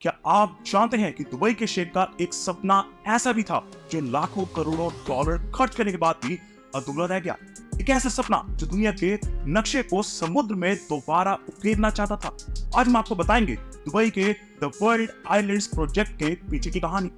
क्या आप जानते हैं कि दुबई के शेख का एक सपना ऐसा भी था जो लाखों करोड़ों डॉलर खर्च करने के बाद भी अधूरा रह गया। एक ऐसा सपना जो दुनिया के नक्शे को समुद्र में दोबारा उकेरना चाहता था। आज हम आपको बताएंगे दुबई के द वर्ल्ड आइलैंड्स प्रोजेक्ट के पीछे की कहानी।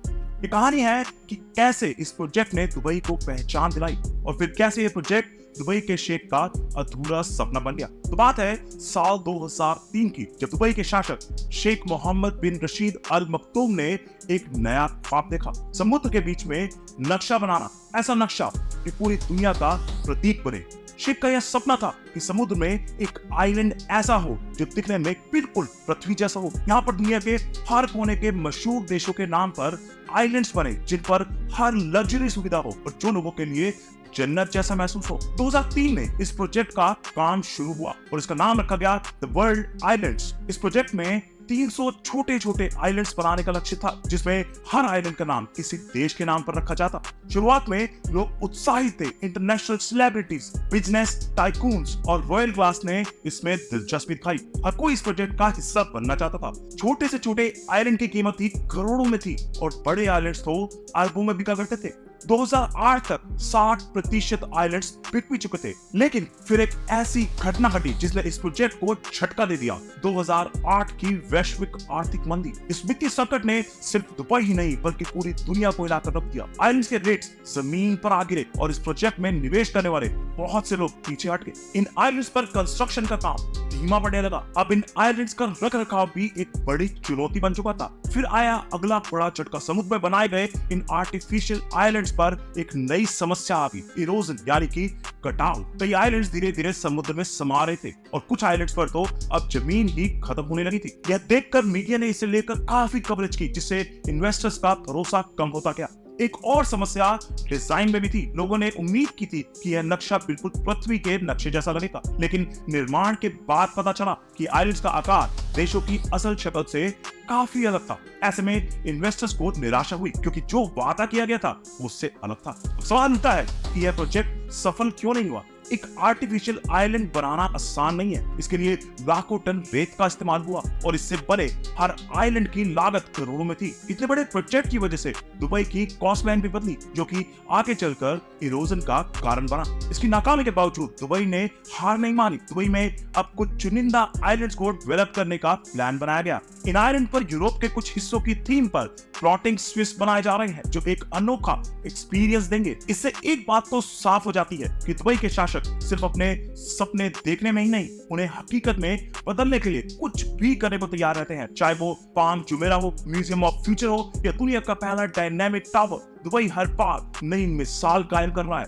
ये कहानी है कि कैसे इस प्रोजेक्ट ने दुबई को पहचान दिलाई और फिर कैसे ये प्रोजेक्ट दुबई के शेख का अधूरा सपना बन गया। तो बात है साल 2003 की, जब दुबई के शासक शेख मोहम्मद बिन रशीद अल मक्तूम ने एक नया ख्वाब देखा, समुद्र के बीच में नक्शा बनाना, ऐसा नक्शा कि पूरी दुनिया का प्रतीक बने। शेख का यह सपना था कि समुद्र में एक आइलैंड ऐसा हो जो दिखने में बिल्कुल पृथ्वी जैसा हो। यहाँ पर दुनिया के हर कोने के मशहूर देशों के नाम पर आइलैंड्स बने, जिन पर हर लग्जरी सुविधा हो और जो लोगों के लिए जन्नत जैसा महसूस हो। 2003 में इस प्रोजेक्ट का काम शुरू हुआ और इसका नाम रखा गया द वर्ल्ड आइलैंड्स। इस प्रोजेक्ट में 300 छोटे छोटे आइलैंड्स बनाने का लक्ष्य था, जिसमें हर आइलैंड का नाम किसी देश के नाम पर रखा जाता। शुरुआत में लोग उत्साहित थे। इंटरनेशनल सेलिब्रिटीज, बिजनेस टाइकून्स और रॉयल क्लास ने इसमें दिलचस्पी दिखाई। हर कोई इस प्रोजेक्ट का हिस्सा बनना चाहता था। छोटे से छोटे आइलैंड की कीमत ही करोड़ों में थी और बड़े आइलैंड्स तो अरबों में बिका करते थे। 2008 तक 60% आइलैंड्स बिक भी चुके थे, लेकिन फिर एक ऐसी घटना घटी जिसने इस प्रोजेक्ट को झटका दे दिया। 2008 की वैश्विक आर्थिक मंदी। इस वित्तीय संकट ने सिर्फ दुबई ही नहीं बल्कि पूरी दुनिया को हिलाकर रख दिया। आइलैंड्स के रेट्स जमीन पर आ गिरे और इस प्रोजेक्ट में निवेश करने वाले बहुत से लोग पीछे हट गए। इन आइलैंड्स पर कंस्ट्रक्शन का काम धीमा पड़ने लगा। अब इन आइलैंड्स का रखरखाव भी एक बड़ी चुनौती बन चुका था। फिर आया अगला बड़ा झटका। समुद्र में बनाए गए इन आर्टिफिशियल आइलैंड्स पर एक नई समस्या आ गई, इरोजन, यानी कि कटाव। कई आइलैंड्स धीरे धीरे समुद्र में समा रहे थे और कुछ आइलैंड्स पर तो अब जमीन ही खत्म होने लगी थी। यह देखकर मीडिया ने इसे लेकर काफी कवरेज की, जिससे इन्वेस्टर्स का भरोसा कम होता गया। एक और समस्या डिजाइन में भी थी। लोगों ने उम्मीद की थी कि यह नक्शा बिल्कुल पृथ्वी के नक्शे जैसा लगेगा, लेकिन निर्माण के बाद पता चला कि आइलैंड्स का आकार देशों की असल शक्ल से काफी अलग था। ऐसे में इन्वेस्टर्स को निराशा हुई, क्योंकि जो वादा किया गया था उससे अलग था। सवाल उठता है कि यह प्रोजेक्ट सफल क्यों नहीं हुआ। एक आर्टिफिशियल आइलैंड बनाना आसान नहीं है। इसके लिए लाखों टन रेत का इस्तेमाल हुआ और इससे बने हर आइलैंड की लागत करोड़ों में थी। इतने बड़े प्रोजेक्ट की वजह से दुबई की कॉस्ट लाइन भी बदली, जो कि आगे चलकर इरोजन का कारण बना। इसकी नाकामी के बावजूद दुबई ने हार नहीं मानी। दुबई में अब कुछ चुनिंदा आइलैंड्स को डेवलप करने का प्लान बनाया गया। इन आइलैंड पर यूरोप के कुछ हिस्सों की थीम पर फ्लोटिंग स्विस बनाए जा रहे हैं, जो एक अनोखा एक्सपीरियंस देंगे। इससे एक बात तो साफ हो जाती है कि दुबई के शासक सिर्फ अपने सपने देखने में ही नहीं, उन्हें हकीकत में बदलने के लिए कुछ भी करने को तैयार रहते हैं। चाहे वो पाम जुमेरा हो, म्यूजियम ऑफ फ्यूचर हो या दुनिया का पहला डायनामिक टावर, दुबई हर बार नई मिसाल कायम कर रहा है।